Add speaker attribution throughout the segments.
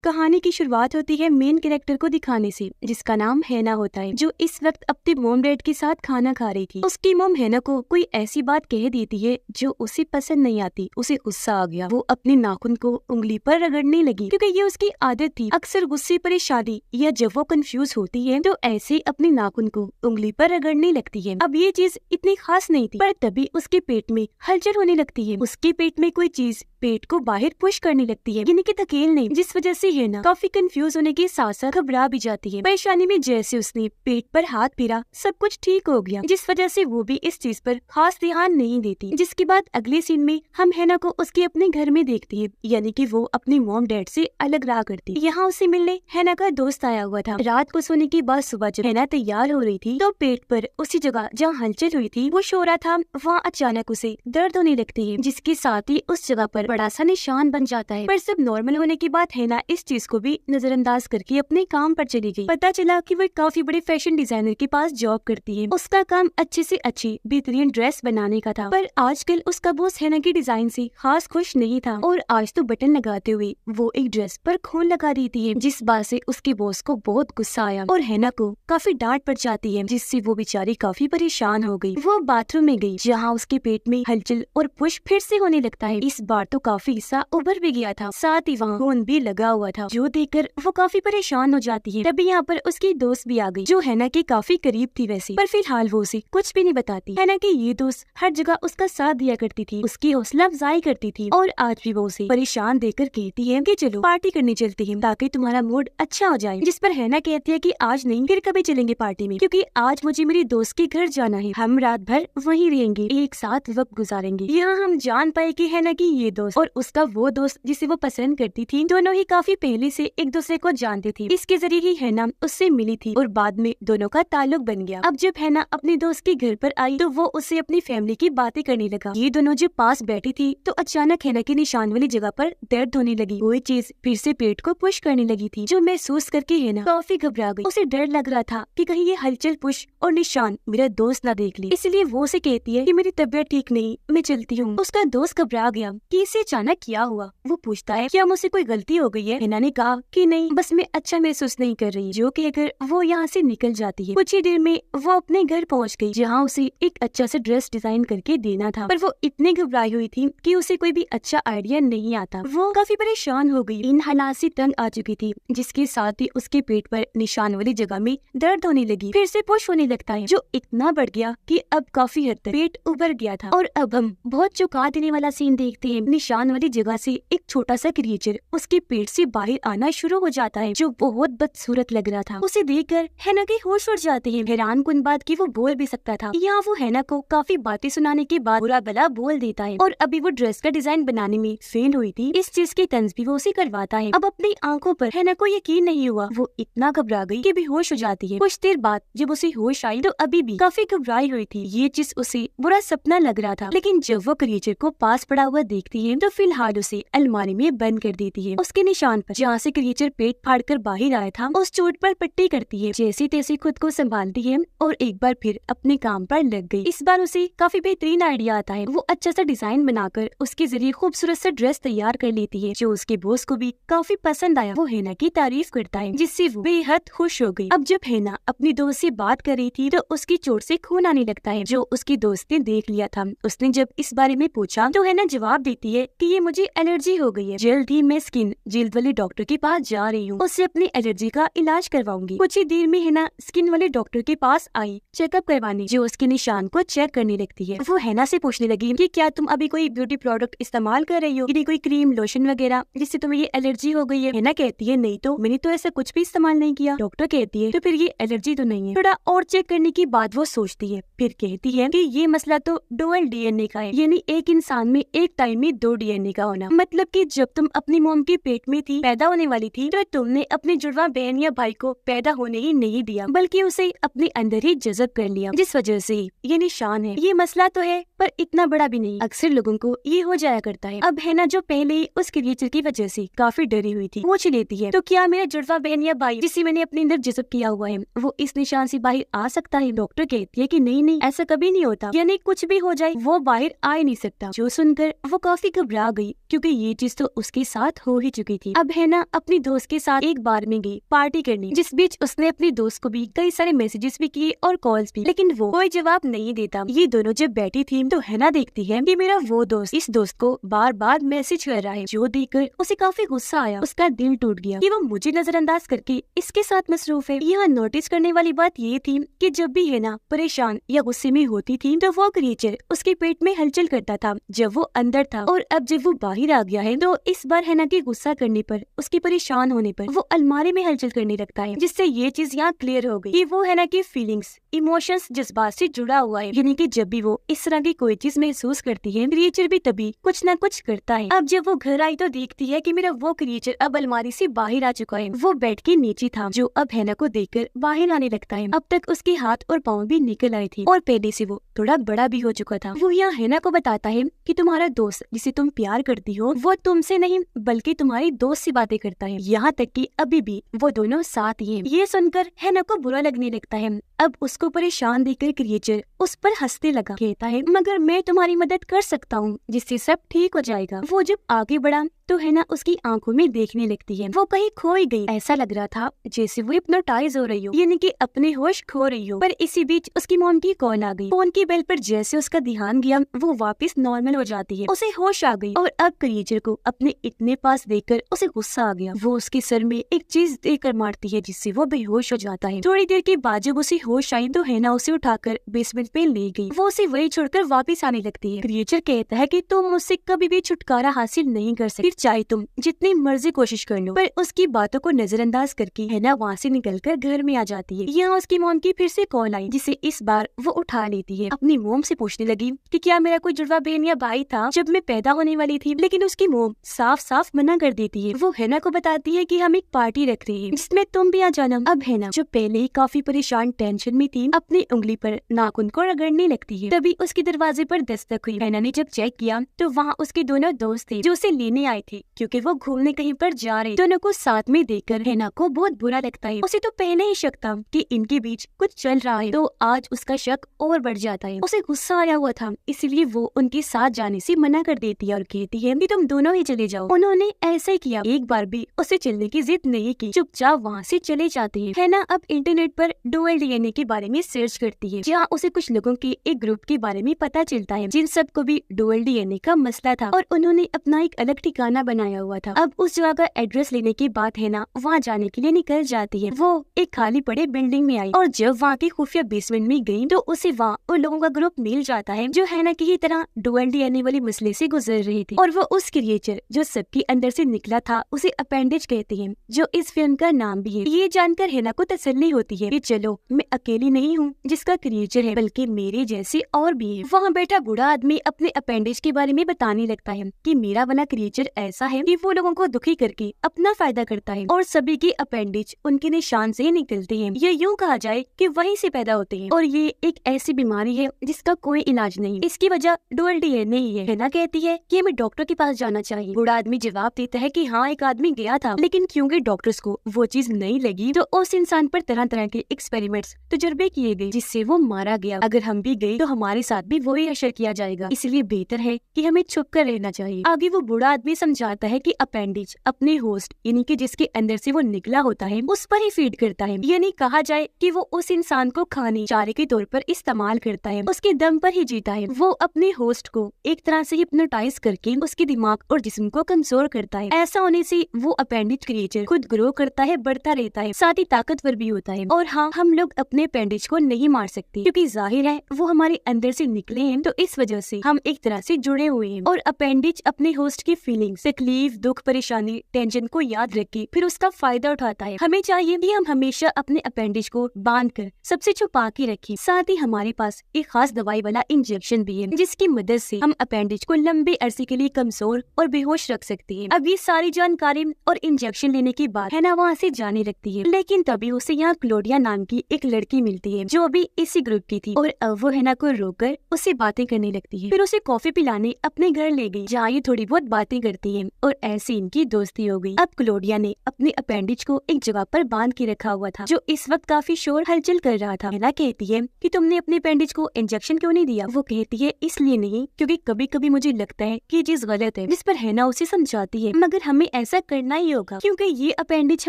Speaker 1: कहानी की शुरुआत होती है मेन कैरेक्टर को दिखाने से, जिसका नाम हैना होता है, जो इस वक्त अपने मॉम डैड के साथ खाना खा रही थी। उसकी मॉम हैना को कोई ऐसी बात कह देती है जो उसे पसंद नहीं आती। उसे गुस्सा आ गया। वो अपने नाखून को उंगली पर रगड़ने लगी, क्योंकि ये उसकी आदत थी। अक्सर गुस्से, परेशानी या जब वो कंफ्यूज होती है तो ऐसे अपने नाखून को उंगली पर रगड़ने लगती है। अब ये चीज इतनी खास नहीं थी, पर तभी उसके पेट में हलचल होने लगती है। उसके पेट में कोई चीज पेट को बाहर पुश करने लगती है, यानी कि धकेल नहीं, जिस वजह से हैना काफी कंफ्यूज होने के साथ साथ घबरा भी जाती है। परेशानी में जैसे उसने पेट पर हाथ फिरा, सब कुछ ठीक हो गया, जिस वजह से वो भी इस चीज पर खास ध्यान नहीं देती। जिसके बाद अगले सीन में हम हैना को उसके अपने घर में देखते हैं, यानी कि वो अपने मॉम डैड से अलग रहा करती। यहाँ उसे मिलने हैना का दोस्त आया हुआ था। रात को सोने के बाद सुबह जब हैना तैयार हो रही थी तो पेट पर उसी जगह जहाँ हलचल हुई थी वो शो रहा था, वहाँ अचानक उसे दर्द होने लगती है, जिसके साथ ही उस जगह पर बड़ा सा निशान बन जाता है। पर सब नॉर्मल होने के बाद हैना इस चीज को भी नजरअंदाज करके अपने काम पर चली गई। पता चला कि वो काफी बड़े फैशन डिजाइनर के पास जॉब करती है। उसका काम अच्छे से अच्छी बेहतरीन ड्रेस बनाने का था, पर आजकल उसका बॉस हैना की डिजाइन से खास खुश नहीं था और आज तो बटन लगाते हुए वो एक ड्रेस पर खून लगा देती है, जिस बात से उसके बॉस को बहुत गुस्सा आया और हैना को काफी डांट पड़ जाती है, जिससे वो बेचारी काफी परेशान हो गई। वो बाथरूम में गई, जहाँ उसके पेट में हलचल और पुश फिर से होने लगता है। इस बार तो काफी हिस्सा उभर भी गया था, साथ ही वहाँ खून भी लगा हुआ था, जो देखकर वो काफी परेशान हो जाती है। तभी यहाँ पर उसकी दोस्त भी आ गई, जो हैना के काफी करीब थी वैसे, पर फिलहाल वो उसे कुछ भी नहीं बताती। हैना की ये दोस्त हर जगह उसका साथ दिया करती थी, उसकी हौसला अफजाई करती थी और आज भी वो उसे परेशान देखकर कहती है कि चलो पार्टी करने चलते हैं ताकि तुम्हारा मूड अच्छा हो जाए। जिस पर हैना कहती है कि आज नहीं, फिर कभी चलेंगे पार्टी में, क्योंकि आज मुझे मेरी दोस्त के घर जाना है। हम रात भर वहीं रहेंगे, एक साथ वक्त गुजारेंगे। यहाँ हम जान पाए कि हैना की ये दोस्त और उसका वो दोस्त जिसे वो पसंद करती थी, दोनों ही काफी पहले से एक दूसरे को जानती थी। इसके जरिए ही हैना उससे मिली थी और बाद में दोनों का ताल्लुक बन गया। अब जब हैना अपने दोस्त के घर पर आई तो वो उससे अपनी फैमिली की बातें करने लगा। ये दोनों जब पास बैठी थी तो अचानक हैना के निशान वाली जगह पर दर्द होने लगी। वही चीज फिर से पेट को पुश करने लगी थी, जो महसूस करके हैना काफी घबरा गई। उसे डर लग रहा था कि कहीं ये हलचल, पुश और निशान मेरा दोस्त ना देख ले, इसलिए वो उसे कहती है कि मेरी तबीयत ठीक नहीं, मैं चलती हूँ। उसका दोस्त घबरा गया कि इसे अचानक क्या हुआ। वो पूछता है क्या मुझसे कोई गलती हो गई है। हैना ने कहा कि नहीं, बस मैं अच्छा महसूस नहीं कर रही, जो कहकर वो यहाँ से निकल जाती है। कुछ ही देर में वो अपने घर पहुँच गई, जहाँ उसे एक अच्छा सा ड्रेस डिजाइन करके देना था, पर वो इतनी घबराई हुई थी कि उसे कोई भी अच्छा आइडिया नहीं आता। वो काफी परेशान हो गई, इन हालात से तंग आ चुकी थी, जिसके साथ ही उसके पेट पर निशान वाली जगह में दर्द होने लगी। फिर से पुश होने लगता है, जो इतना बढ़ गया कि अब काफी हद तक पेट उभर गया था। और अब हम बहुत चौंका देने वाला सीन देखते हैं। निशान वाली जगह से एक छोटा सा क्रिएचर उसके पेट से बाहर आना शुरू हो जाता है, जो बहुत बदसूरत लग रहा था। उसे देखकर हैना के होश उड़ जाते हैं, हैरान कुन बात की वो बोल भी सकता था। यहाँ वो हैना को काफी बातें सुनाने के बाद बुरा भला बोल देता है और अभी वो ड्रेस का डिजाइन बनाने में फेल हुई थी, इस चीज की तंज भी वो उसे करवाता है। अब अपनी आंखों पर हैना को यकीन नहीं हुआ, वो इतना घबरा गई कि बेहोश हो जाती है। कुछ देर बाद जब उसे होश आई तो अभी भी काफी घबराई हुई थी। ये चीज उसे बुरा सपना लग रहा था, लेकिन जब वो क्रिएचर को पास पड़ा हुआ देखती है तो फिलहाल उसे अलमारी में बंद कर देती है। उसके निशान पर जहाँ से क्रिएचर पेट फाड़ कर बाहर आया था, उस चोट पर पट्टी करती है। जैसे तैसे खुद को संभालती है और एक बार फिर अपने काम पर लग गई। इस बार उसे काफी बेहतरीन आइडिया आता है। वो अच्छा सा डिजाइन बनाकर उसके जरिए खूबसूरत सा ड्रेस तैयार कर लेती है, जो उसके बॉस को भी काफी पसंद आया। वो हैना की तारीफ करता है, जिससे वो बेहद खुश हो गई। अब जब हैना अपनी दोस्त से बात कर रही थी तो उसकी चोट से खून आने लगता है, जो उसकी दोस्त ने देख लिया था। उसने जब इस बारे में पूछा तो हैना जवाब देती है कि ये मुझे एलर्जी हो गई है, जल्द ही मैं स्किन जल्द वाले डॉक्टर के पास जा रही हूँ, उससे अपनी एलर्जी का इलाज करवाऊंगी। कुछ ही देर में हैना स्किन वाले डॉक्टर के पास आई चेकअप करवाने, जो उसके निशान को चेक करने लगती है। वो हैना से पूछने लगी कि क्या तुम अभी कोई ब्यूटी प्रोडक्ट इस्तेमाल कर रही हो, यानी कोई क्रीम, लोशन वगैरह, जिससे तुम्हें ये एलर्जी हो गई है। हैना कहती है नहीं तो, मैंने तो ऐसा कुछ भी इस्तेमाल नहीं किया। डॉक्टर कहती है तो फिर ये एलर्जी तो नहीं है। थोड़ा और चेक करने के बाद वो सोचती है, फिर कहती है कि ये मसला तो डुअल डीएनए का है, यानी एक इंसान में एक टाइम में 2 डीएनए का होना। मतलब कि जब तुम अपनी मॉम के पेट में थी, पैदा होने वाली थी, तो तुमने अपने जुड़वा बहन या भाई को पैदा होने ही नहीं दिया, बल्कि उसे अपने अंदर ही जज़ब कर लिया, जिस वजह से ये निशान है। ये मसला तो है, पर इतना बड़ा भी नहीं। अक्सर लोगों को ये हो जाया करता है। अब हैना जो पहले उस क्रिएचर की वजह से काफी डरी हुई थी, पूछ लेती है तो क्या मेरा जुड़वा बहन या भाई जिसे मैंने अपने अंदर जज़ब किया हुआ है वो इस निशान से बाहर आ सकता है? डॉक्टर कहती है कि नहीं, ऐसा कभी नहीं होता, यानी कुछ भी हो जाए वो बाहर आ ही नहीं सकता। जो सुनकर वो काफी घबरा गई क्योंकि ये चीज तो उसके साथ हो ही चुकी थी। अब हैना अपनी दोस्त के साथ एक बार में गई पार्टी करने, जिस बीच उसने अपनी दोस्त को भी कई सारे मैसेजेस भी किए और कॉल्स भी, लेकिन वो कोई जवाब नहीं देता। ये दोनों जब बैठी थी तो हैना देखती है कि मेरा वो दोस्त इस दोस्त को बार बार मैसेज कर रहा है, जो देखकर उसे काफी गुस्सा आया। उसका दिल टूट गया कि वो मुझे नजरअंदाज करके इसके साथ मसरूफ है। यहाँ नोटिस करने वाली बात ये थी कि जब भी हैना परेशान या गुस्से में होती थी तो वो क्रिएचर उसके पेट में हलचल करता था जब वो अंदर था, और अब जब वो बाहर आ गया है तो इस बार हैना के गुस्सा करने पर, उसके परेशान होने पर वो अलमारी में हलचल करने लगता है, जिससे ये चीज यहाँ क्लियर हो गई कि वो हैना की फीलिंग्स, इमोशंस, जज्बात से जुड़ा हुआ है। यानी कि जब भी वो इस तरह की कोई चीज महसूस करती है क्रिएचर भी तभी कुछ न कुछ करता है। अब जब वो घर आई तो देखती है कि मेरा वो क्रिएचर अब अलमारी से बाहर आ चुका है। वो बेड के नीचे था, जो अब हैना को देखकर बाहर आने लगता है। अब तक उसके हाथ और पाँव भी निकल आए थे और पहले से वो थोड़ा बड़ा भी हो चुका था। वो यहाँ हैना को बताता है कि तुम्हारा दोस्त जिसे तुम प्यार करती हो वो तुमसे नहीं बल्कि तुम्हारी दोस्त से बातें करता है, यहाँ तक कि अभी भी वो दोनों साथ ही हैं। ये सुनकर हैना को बुरा लगने लगता है। अब उसको परेशान देखकर क्रिएचर उस पर हंसने लगा, कहता है मगर मैं तुम्हारी मदद कर सकता हूँ जिससे सब ठीक हो जाएगा। वो जब आगे बढ़ा तो हैना उसकी आंखों में देखने लगती है। वो कहीं खो ही गई, ऐसा लग रहा था जैसे वो हिप्नोटाइज हो रही हो, यानी कि अपने होश खो रही हो। पर इसी बीच उसकी मॉम की कॉल आ गई। फोन की बेल पर जैसे उसका ध्यान गया वो वापस नॉर्मल हो जाती है, उसे होश आ गई और अब क्रिएचर को अपने इतने पास देखकर उसे गुस्सा आ गया। वो उसके सर में एक चीज देकर मारती है जिससे वो बेहोश हो जाता है। थोड़ी देर के बाद जब उसे होश आई तो हैना उसे उठाकर बेसमेंट पे ले गई। वो उसे वही छोड़कर वापस आने लगती है। क्रिएचर कहता है कि तुम मुझसे कभी भी छुटकारा हासिल नहीं कर सकती, चाहे तुम जितनी मर्जी कोशिश कर लो। पर उसकी बातों को नजरअंदाज करके हैना वहाँ से निकलकर घर में आ जाती है। यहाँ उसकी मॉम की फिर से कॉल आई, जिसे इस बार वो उठा लेती है। अपनी मॉम से पूछने लगी कि क्या मेरा कोई जुड़वा बहन या भाई था जब मैं पैदा होने वाली थी, लेकिन उसकी मॉम साफ साफ मना कर देती है। वो हैना को बताती है कि हम एक पार्टी रख रहे हैं जिसमें तुम भी आ जाना। अब हैना जो पहले ही काफी परेशान टेंशन में थी अपनी उंगली पर नाखून को रगड़ने लगती है। तभी उसके दरवाजे पर दस्तक हुई। हैना ने जब चेक किया तो वहाँ उसके दोनों दोस्त थे जो उसे लेने आए थे, क्योंकि वो घूमने कहीं पर जा रहे। दोनों को साथ में देखकर हैना को बहुत बुरा लगता है। उसे तो पहले ही शक था कि इनके बीच कुछ चल रहा है, तो आज उसका शक और बढ़ जाता है। उसे गुस्सा आया हुआ था, इसलिए वो उनके साथ जाने से मना कर देती है और कहती है कि तुम दोनों ही चले जाओ। उन्होंने ऐसा ही किया, एक बार भी उसे चलने की जिद नहीं की, चुपचाप वहाँ से चले जाते हैं। हैना अब इंटरनेट पर डुअल डीएनए के बारे में सर्च करती है, जहाँ उसे कुछ लोगों के एक ग्रुप के बारे में पता चलता है जिन सबको भी डुअल डीएनए का मसला था और उन्होंने अपना एक अलग ठिकाना बनाया हुआ था। अब उस जगह का एड्रेस लेने के बाद हैना वहाँ जाने के लिए निकल जाती है। वो एक खाली पड़े बिल्डिंग में आई और जब वहाँ की खुफिया बेसमेंट में गई तो उसे वहाँ उन लोगों का ग्रुप मिल जाता है जो हैना की ही तरह डुअल डीएनए वाले मसले से गुजर रही थी। और वो उस क्रिएचर जो सबके अंदर से निकला था उसे अपेंडेज कहते हैं, जो इस फिल्म का नाम भी है। ये जानकर हैना को तसल्ली होती है कि चलो मैं अकेली नहीं हूँ जिसका क्रिएचर है, बल्कि मेरे जैसे और भी है। वहाँ बैठा बूढ़ा आदमी अपने अपेंडेज के बारे में बताने लगता है कि मेरा वाला क्रिएचर ऐसा है कि वो लोगों को दुखी करके अपना फायदा करता है और सभी के अपेंडेज उनके निशान से निकलते हैं। ये यूँ कहा जाए कि वहीं से पैदा होते हैं और ये एक ऐसी बीमारी है जिसका कोई इलाज नहीं। इसकी वजह डुअल डीएनए ही है। हैना कहती है कि हमें डॉक्टर के पास जाना चाहिए। बूढ़ा आदमी जवाब देता है कि हाँ एक आदमी गया था, लेकिन क्योंकि डॉक्टर्स को वो चीज नहीं लगी तो उस इंसान पर तरह तरह के एक्सपेरिमेंट्स तजुर्बे किए गए जिससे वो मारा गया। अगर हम भी गए तो हमारे साथ भी वही असर किया जाएगा, इसलिए बेहतर है कि हमें छुप कर रहना चाहिए। आगे वो बूढ़ा आदमी समझाता है कि अपेंडिज अपने होस्ट यानी कि जिसके अंदर से वो निकला होता है उस पर ही फीड करता है, यानी कहा जाए कि वो उस इंसान को खाने चारे के तौर पर इस्तेमाल करता है, उसके दम पर ही जीता है। वो अपने होस्ट को एक तरह से हिप्नोटाइज करके उसके दिमाग और जिस्म को कमजोर करता है। ऐसा होने से वो अपेंडिज क्रिएचर खुद ग्रो करता है, बढ़ता रहता है, साथ ही ताकतवर भी होता है। और हाँ, हम लोग अपने अपेंडिज को नहीं मार सकते क्योंकि जाहिर है वो हमारे अंदर से निकले हैं, तो इस वजह से हम एक तरह से जुड़े हुए हैं और अपेंडिज अपने होस्ट की फीलिंग्स अपेंडिक्स तकलीफ, दुख, परेशानी, टेंशन को याद रख के फिर उसका फायदा उठाता है। हमें चाहिए कि हम हमेशा अपने अपेंडिक्स को बांध कर सबसे छुपा के रखें। साथ ही हमारे पास एक खास दवाई वाला इंजेक्शन भी है जिसकी मदद से हम अपेंडिक्स को लंबे अरसे के लिए कमजोर और बेहोश रख सकते हैं। अब ये सारी जानकारी और इंजेक्शन लेने के बाद हैना वहाँ से जाने लगती है, लेकिन तभी उसे यहाँ क्लोडिया नाम की एक लड़की मिलती है जो अभी इसी ग्रुप की थी और अब वो हैना को रोककर उससे बातें करने लगती है। फिर उसे कॉफी पिलाने अपने घर ले गई जहाँ ये थोड़ी बहुत बातें करती है और ऐसे इनकी दोस्ती हो गई। अब क्लोडिया ने अपने अपेंडिक्स को एक जगह पर बांध के रखा हुआ था जो इस वक्त काफी शोर हलचल कर रहा था। हैना कहती है कि तुमने अपने अपेंडिक्स को इंजेक्शन क्यों नहीं दिया? वो कहती है इसलिए नहीं क्योंकि कभी कभी मुझे लगता है कि ये चीज गलत है। जिस पर हैना उसे समझाती है मगर हमें ऐसा करना ही होगा क्योंकि ये अपेंडिक्स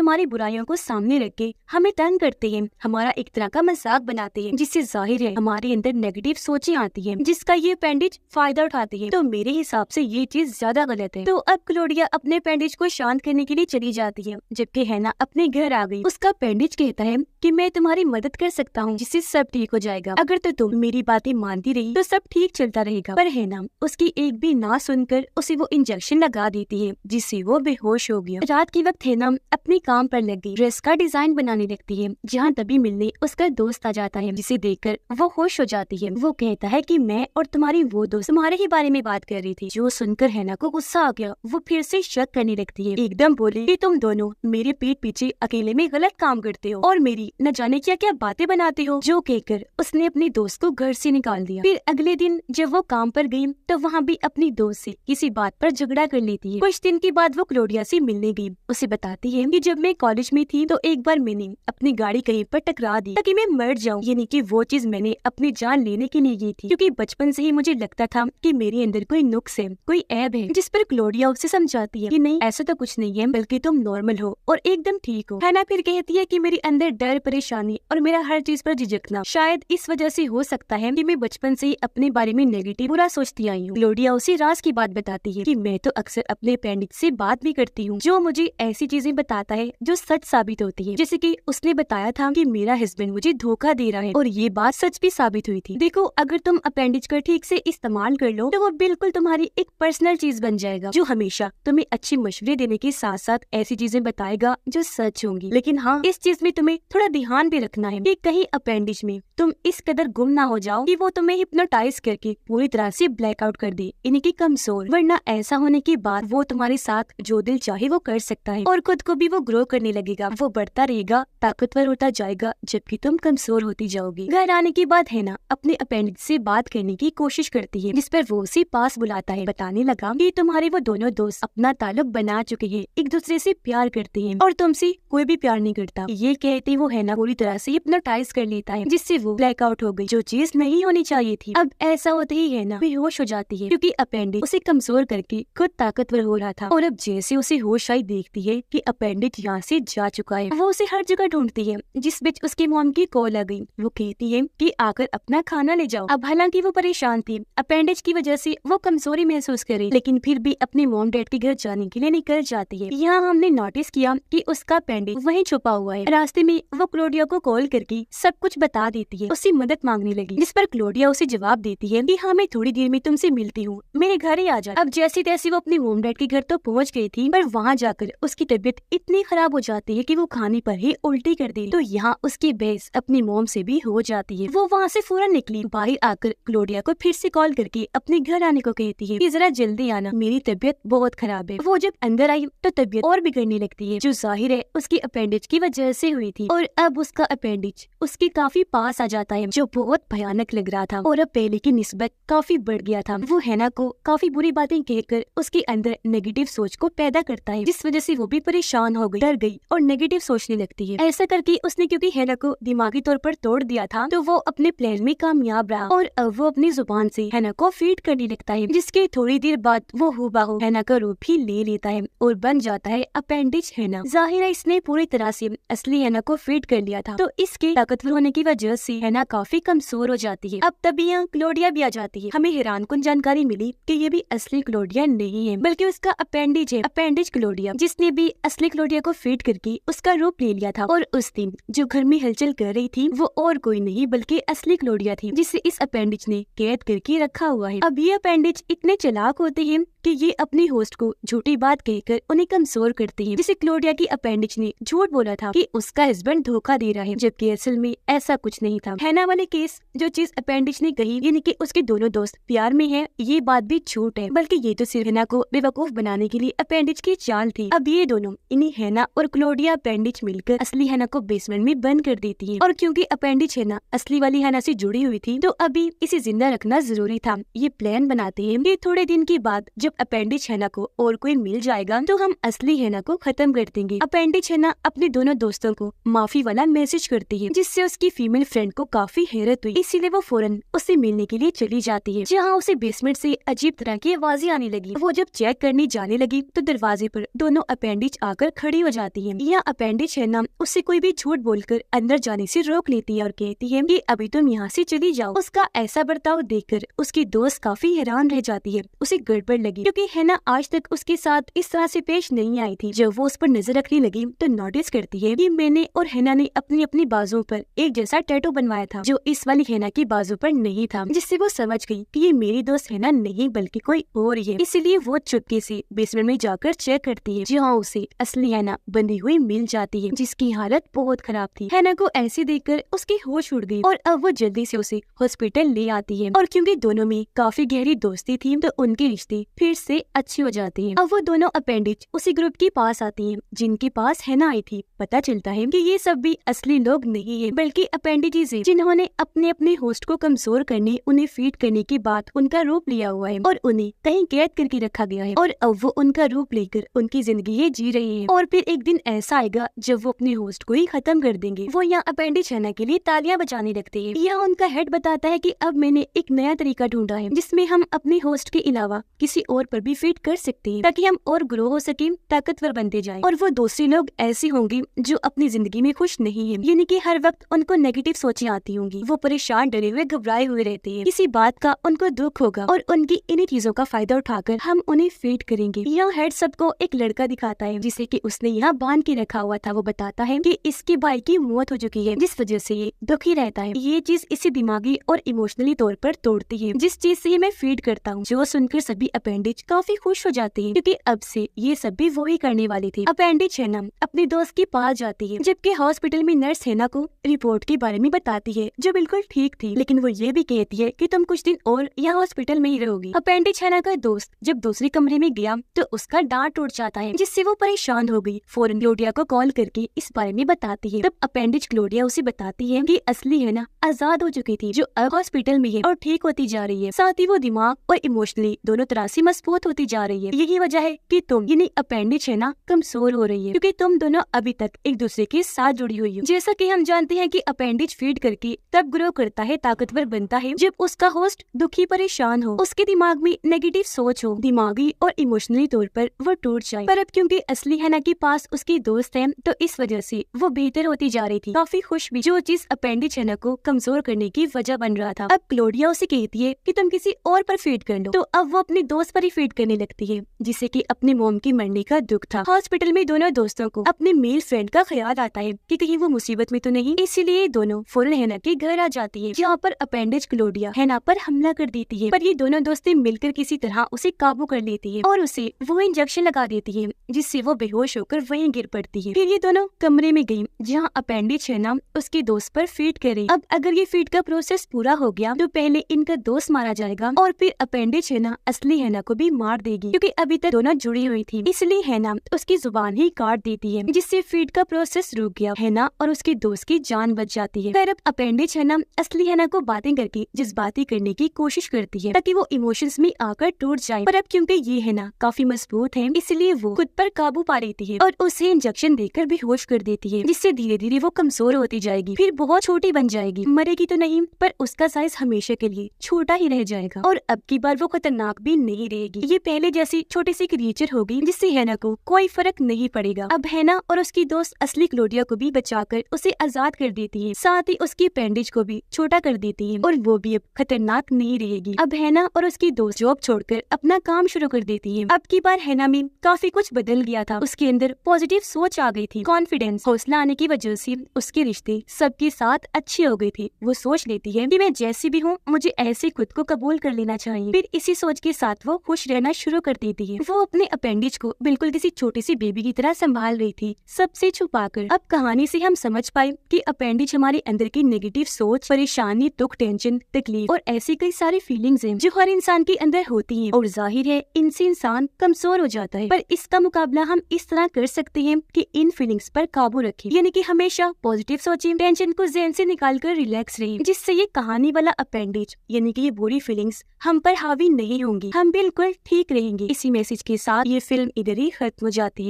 Speaker 1: हमारी बुराइयों को सामने रख के हमें तंग करते हैं, हमारा एक तरह का मजाक बनाते हैं, जिससे जाहिर है हमारे अंदर नेगेटिव सोचें आती है जिसका ये अपेंडिक्स फायदा उठाते हैं। तो मेरे हिसाब से ये चीज ज्यादा गलत है। तो अब क्लोडिया अपने अपेंडिक्स को शांत करने के लिए चली जाती है जबकि हैना अपने घर आ गई। उसका अपेंडिक्स कहता है कि मैं तुम्हारी मदद कर सकता हूँ जिससे सब ठीक हो जाएगा। अगर तो तुम मेरी बातें मानती रही तो सब ठीक चलता रहेगा। पर हैना उसकी एक भी ना सुनकर उसे वो इंजेक्शन लगा देती है जिससे वो बेहोश हो गया। रात के वक्त हैना अपने काम पर लग गई, ड्रेस का डिजाइन बनाने लगती है जहाँ तभी मिलने उसका दोस्त आ जाता है जिसे देखकर वो होश हो जाती है। वो कहता है कि मैं और तुम्हारी वो दोस्त तुम्हारे ही बारे में बात कर रही थी। जो सुनकर हैना को गुस्सा आ गया, वो फिर से शक करने लगती है, एकदम बोली कि तुम दोनों मेरे पीठ पीछे अकेले में गलत काम करते हो और मेरी न जाने क्या क्या बातें बनाते हो। जो कहकर उसने अपने दोस्त को घर से निकाल दिया। फिर अगले दिन जब वो काम पर गई तो वहाँ भी अपनी दोस्त से किसी बात पर झगड़ा कर लेती है। कुछ दिन के बाद वो क्लोडिया से मिलने गई। उसे बताती है कि जब मैं कॉलेज में थी तो एक बार मैंने अपनी गाड़ी कहीं पर टकरा दी ताकि मैं मर जाऊं, यानी कि वो चीज मैंने अपनी जान लेने के लिए की थी क्योंकि बचपन से ही मुझे लगता था कि मेरे अंदर कोई नुक्स है, कोई ऐब है। जिस पर क्लोडिया उसे समझाती है कि नहीं ऐसा तो कुछ नहीं है बल्कि तुम नॉर्मल हो और एकदम ठीक हो। हैना फिर कहती है कि मेरे अंदर डर, परेशानी और मेरा हर चीज पर झिझकना शायद इस वजह से हो सकता है कि मैं बचपन से ही अपने बारे में नेगेटिव बुरा सोचती आई हूँ। क्लोडिया उसे राज की बात बताती है कि मैं तो अक्सर अपने अपेंडिक्स से बात भी करती हूँ जो मुझे ऐसी चीजें बताता है जो सच साबित होती है। जैसे कि उसने बताया था कि मेरा हस्बैंड मुझे धोखा दे रहा है और ये बात सच भी साबित हुई थी। देखो अगर तुम अपेंडिक्स का ठीक से इस्तेमाल कर लो तो वो बिल्कुल तुम्हारी एक पर्सनल चीज बन जाएगा जो हमेशा तुम्हें अच्छे मशवरे देने के साथ साथ ऐसी चीजें बताएगा जो सच होंगी। लेकिन हाँ, इस चीज में तुम्हें थोड़ा ध्यान भी रखना है कि कहीं अपेंडिक्स में तुम इस कदर गुम ना हो जाओ कि वो तुम्हें हिप्नोटाइज करके पूरी तरह से ब्लैकआउट कर दे, इनकी कमजोर, वरना ऐसा होने के बाद वो तुम्हारे साथ जो दिल चाहे वो कर सकता है और खुद को भी वो ग्रो करने लगेगा। वो बढ़ता रहेगा, ताकतवर होता जाएगा जबकि तुम कमजोर होती जाओगी। घर आने के बाद हैना अपने अपेंडिक्स से बात करने की कोशिश करती है जिस पर वो उसे पास बुलाता है। बताने लगा कि तुम्हारे वो दोनों दोस्त अपना ताल्लुक बना चुके हैं, एक दूसरे से प्यार करते हैं और तुमसे कोई भी प्यार नहीं करता। ये कहते वो हैना पूरी तरह से हिप्नोटाइज कर लेता है जिससे वो ब्लैकआउट हो गई, जो चीज नहीं होनी चाहिए थी। अब ऐसा होते ही हैना बेहोश हो जाती है क्योंकि अपेंडिक्स उसे कमजोर करके खुद ताकतवर हो रहा था। और अब जैसे उसे होश आई देखती है कि अपेंडिक्स यहाँ से जा चुका है, वो उसे हर जगह ढूंढती है। जिस बीच उसकी मॉम की कॉल आ गई। वो कहती है कि आकर अपना खाना ले जाओ। अब हालांकि वो परेशान थी, अपेंडिक्स की वजह से वो कमजोरी महसूस करे, लेकिन फिर भी अपने मॉम डैड के घर जाने के लिए निकल जाती है। यहाँ हमने नोटिस किया कि उसका अपेंडिक्स वहीं छुपा हुआ है। रास्ते में वो क्लोडिया को कॉल करके सब कुछ बता देती है, उससे मदद मांगने लगी, जिस पर क्लोडिया उसे जवाब देती है कि हाँ मैं थोड़ी देर में तुमसे मिलती हूँ, मेरे घर ही आ जा। अब जैसी तैसी वो अपने मॉम डैड के घर तो पहुँच गई थी, पर वहाँ जाकर उसकी तबीयत इतनी खराब हो जाती है कि वो खाने पर ही उल्टी कर दी। तो यहाँ उसकी बहस अपनी मॉम से भी हो जाती है। वो वहाँ से फौरन निकली, बाहर आकर क्लोडिया को फिर से कॉल करके अपने घर आने को कहती है कि जरा जल्दी आना, मेरी तबीयत बहुत खराब है। वो जब अंदर आई तो तबीयत और बिगड़ने लगती है, जो जाहिर है उसकी अपेंडिक्स की वजह से हुई थी। और अब उसका अपेंडिक्स उसके काफी पास आ जाता है, जो बहुत भयानक लग रहा था और अब पहले की निस्बत काफी बढ़ गया था। वो हैना को काफी बुरी बातें कहकर उसके अंदर नेगेटिव सोच को पैदा करता है, जिस वजह से वो भी परेशान हो गई, डर गई और नेगेटिव सोचने लगती है। ऐसा करके उसने क्योंकि हैना को दिमागी तौर पर तोड़ दिया था, तो वो अपने प्लान में कामयाब रहा और अब वो अपनी जुबान से हैना को फीड करने लगता है, जिसके थोड़ी देर बाद वो हूबहू हैना का रूप ही ले लेता है और बन जाता है अपेंडिक्स हैना। जाहिर है इसने पूरी तरह से असली हैना को फीड कर लिया था, तो इसके ताकतवर होने की वजह से हैना काफी कमजोर हो जाती है। अब तभी यहाँ क्लोडिया भी आ जाती है। हमें हैरानकुन जानकारी मिली कि ये भी असली क्लोडिया नहीं है, बल्कि उसका अपेंडिक्स है, अपेंडिक्स क्लोडिया, जिसने भी असली क्लोडिया को फीड करके उसका रूप ले लिया था। और उस दिन जो घर में हलचल कर रही थी वो और कोई नहीं बल्कि असली क्लोडिया थी, जिसे इस अपेंडिक्स ने कैद करके रखा हुआ है। अब ये अपेंडिक्स इतने चालाक होते हैं कि ये अपने अपने होस्ट को झूठी बात कहकर उन्हें कमजोर करती है, जिसे क्लोडिया की अपेंडिक्स ने झूठ बोला था कि उसका हस्बैंड धोखा दे रहा है, जबकि असल में ऐसा कुछ नहीं था। हैना वाले केस जो चीज अपेंडिक्स ने कही, यानी कि उसके दोनों दोस्त प्यार में हैं, ये बात भी झूठ है, बल्कि ये तो सिर्फ हैना को बेवकूफ बनाने के लिए अपेंडिक्स की चाल थी। अब ये दोनों, इन्हीं हैना और क्लोडिया अपेंडिक्स मिलकर असली हैना को बेसमेंट में बंद कर देती है। और क्योंकि अपेंडिक्स हैना असली वाली हैना से जुड़ी हुई थी, तो अभी इसे जिंदा रखना जरूरी था। ये प्लान बनाते हैं कि थोड़े दिन के बाद जब अपेंडिक्स हैना को और कोई मिल जाएगा तो हम असली हैना को खत्म कर देंगे। अपेंडिक्स हैना अपने दोनों दोस्तों को माफी वाला मैसेज करती है, जिससे उसकी फीमेल फ्रेंड को काफी हैरत हुई, इसीलिए वो फौरन उससे मिलने के लिए चली जाती है, जहाँ उसे बेसमेंट से अजीब तरह की आवाजें आने लगी। वो जब चेक करने जाने लगी तो दरवाजे पर दोनों अपेंडिक्स आकर खड़ी हो जाती है। यह अपेंडिक्स हैना उससे कोई भी झूठ बोलकर अंदर जाने से रोक लेती है और कहती है कि अभी तुम यहाँ से चली जाओ। उसका ऐसा बर्ताव देखकर उसकी दोस्त काफी हैरान रह जाती है। उसे गड़बड़ लगी, क्योंकि हैना आज तक उसके साथ इस तरह से पेश नहीं आई थी। जब वो उस पर नजर रखने लगी तो नोटिस करती है कि मैंने और हैना ने अपनी अपनी बाजुओं पर एक जैसा टैटू बनवाया था, जो इस वाली हैना की बाजू पर नहीं था, जिससे वो समझ गई कि ये मेरी दोस्त हैना नहीं बल्कि कोई और ही है। इसलिए वो चुपके से बेसमेंट में जाकर चेक करती है, जहाँ उसे असली हैना बंधी हुई मिल जाती है, जिसकी हालत बहुत खराब थी। हैना को ऐसे देखकर उसकी होश उड़ गई और अब वो जल्दी से उसे हॉस्पिटल ले आती है। और क्योंकि दोनों में काफी गहरी दोस्ती थी, तो उनके रिश्ते फिर से अच्छे हो जाते हैं। अब वो दोनों अपेंडिक्स उसी ग्रुप के पास आती हैं, जिनके पास हैना आई थी। पता चलता है कि ये सब भी असली लोग नहीं है, बल्कि अपेंडिक्स है, जिन्होंने अपने अपने होस्ट को कमजोर करने, उन्हें फीड करने के बाद उनका रूप लिया हुआ है और उन्हें कहीं कैद करके रखा गया है। और अब वो उनका रूप लेकर उनकी जिंदगी जी रही है। और फिर एक दिन ऐसा आएगा जब वो अपने होस्ट को ही खत्म कर देंगे। वो यहाँ अपेंडिक्स हैना के लिए तालियां बजाने लगते हैं। यह उनका हेड बताता है कि अब मैंने एक नया तरीका ढूंढा है, जिसमें हम अपने होस्ट के अलावा किसी और पर भी फीड कर सकते हैं, ताकि हम और ग्रो हो सके, ताकतवर बनते जाएं। और वो दूसरे लोग ऐसे होंगे जो अपनी जिंदगी में खुश नहीं है, यानी कि हर वक्त उनको नेगेटिव सोचें आती होंगी। वो परेशान, डरे हुए, घबराए हुए रहते हैं। किसी बात का उनको दुख होगा और उनकी इन्हीं चीजों का फायदा उठाकर हम उन्हें फीड करेंगे। यहाँ हेड सबको एक लड़का दिखाता है, जिसे कि उसने यहाँ बांध के रखा हुआ था। वो बताता है कि इसके भाई की मौत हो चुकी है, जिस वजह से ये दुखी रहता है। ये चीज इसे दिमागी और इमोशनली तौर पर तोड़ती है, जिस चीज से मैं फीड करता हूँ। जो सुनकर सभी अपेंडिक्स काफी खुश हो जाते हैं, क्योंकि अब से ये सब भी वही करने वाले थे। अपेंडिक्स हैना अपने दोस्त के पास जाती है, जबकि हॉस्पिटल में नर्स हैना को रिपोर्ट के बारे में बताती है, जो बिल्कुल ठीक थी, लेकिन वो ये भी कहती है कि तुम कुछ दिन और यहाँ हॉस्पिटल में ही रहोगी। अपेंडिक्स हैना का दोस्त जब दूसरे कमरे में गया तो उसका दांत टूट जाता है, जिससे वो परेशान हो गई। फौरन क्लोडिया को कॉल करके इस बारे में बताती है। तब अपेंडिक्स क्लोडिया उसे बताती है कि असली हैना आजाद हो चुकी थी, जो अब हॉस्पिटल में है और ठीक होती जा रही है। साथ ही वो दिमाग और इमोशनली दोनों तरह से मजबूत होती जा रही है। यही वजह है कि तुम, यानी अपेंडिक्स हैना, कमजोर हो रही है, क्योंकि तुम दोनों अभी तक एक दूसरे के साथ जुड़ी हुई हो। जैसा कि हम जानते हैं कि अपेंडिक्स फीड करके तब ग्रो करता है, ताकतवर बनता है, जब उसका होस्ट दुखी, परेशान हो, उसके दिमाग में नेगेटिव सोच हो, दिमागी और इमोशनली तौर पर वो टूट जाए। पर अब क्योंकि असली हैना के पास उसकी दोस्त है, तो इस वजह से वो बेहतर होती जा रही थी, काफी खुश भी, जो चीज अपेंडिक्स हैना को कमजोर करने की वजह बन रहा था। अब क्लोडिया उसे कहती है कि तुम किसी और पर फीड कर लो, तो अब वो अपने दोस्त पर ही फीड करने लगती है, जिससे कि अपने मॉम की मरने का दुख था। हॉस्पिटल में दोनों दोस्तों को अपने मेल फ्रेंड का ख्याल आता है कि कहीं वो मुसीबत में तो नहीं, इसीलिए दोनों फौरन हैना के घर आ जाती है, जहाँ पर अपेंडिक्स क्लोडिया हैना पर हमला कर देती है। पर ये दोनों दोस्तें मिलकर किसी तरह उसे काबू कर लेती है और उसे वो इंजेक्शन लगा देती है, जिससे वो बेहोश होकर वहीं गिर पड़ती है। फिर ये दोनों कमरे में गयी, जहाँ अपेंडिक्स हैना उसके दोस्त पर फीड करे। अब अगर ये फीड का प्रोसेस पूरा हो गया तो पहले इनका दोस्त मारा जाएगा और फिर अपेंडिक्स हैना असली हैना को भी मार देगी, क्योंकि अभी तक दोनों जुड़ी हुई थी। इसलिए हैना उसकी जुबान ही काट देती है, जिससे फीड का प्रोसेस रुक गया। हैना और उसके दोस्त की जान बच जाती है। फिर अब अपेंडिक्स हैना असली हैना को बातें करके जज्बाती करने की कोशिश करती है, ताकि वो इमोशंस में आकर टूट जाए। पर अब क्योंकि ये हैना काफी मजबूत है, इसलिए वो खुद पर काबू पा लेती है और उसे इंजेक्शन देकर बेहोश कर देती है, जिससे धीरे धीरे वो कमजोर होती जाएगी, फिर बहुत छोटी बन जाएगी। मरेगी तो नहीं, पर उसका साइज हमेशा के लिए छोटा ही रह जाएगा और अब की बार वो खतरनाक भी नहीं रहेगी। ये पहले जैसी छोटी सी क्रिएचर होगी, जिससे हैना को कोई फर्क नहीं पड़ेगा। अब हैना और उसकी दोस्त असली क्लोडिया को भी बचाकर उसे आजाद कर देती है, साथ ही उसकी अपेंडिक्स को भी छोटा कर देती है और वो भी अब खतरनाक नहीं रहेगी। अब हैना और उसकी दोस्त जॉब छोड़कर अपना काम शुरू कर देती है। अब की बार हैना में काफी कुछ बदल गया था। उसके अंदर पॉजिटिव सोच आ गई थी, कॉन्फिडेंस, हौसला आने की वजह से उसके रिश्ते सबके साथ अच्छे हो गए थे। वो सोच लेती है कि मैं जैसी भी हूँ, मुझे ऐसे खुद को कबूल कर लेना चाहिए। फिर इसी सोच के साथ वो खुश रहना शुरू शुरू कर देती है। वो अपने अपेंडिज को बिल्कुल किसी छोटी सी बेबी की तरह संभाल रही थी, सबसे छुपाकर। अब कहानी से हम समझ पाए कि अपेंडिज हमारे अंदर की नेगेटिव सोच, परेशानी, दुख, टेंशन, तकलीफ और ऐसी कई सारी फीलिंग्स हैं जो हर इंसान के अंदर होती हैं, और जाहिर है इनसे इंसान कमजोर हो जाता है। पर इसका मुकाबला हम इस तरह कर सकते हैं कि इन फीलिंग्स पर काबू रखें, यानी कि हमेशा पॉजिटिव सोचें, टेंशन को ज़हन से निकालकर रिलैक्स रहें, जिससे ये कहानी वाला अपेंडिज यानी कि ये बुरी फीलिंग्स हम पर हावी नहीं होंगी, हम बिल्कुल ठीक रहेंगे। इसी मैसेज के साथ ये फिल्म इधर ही खत्म हो जाती है।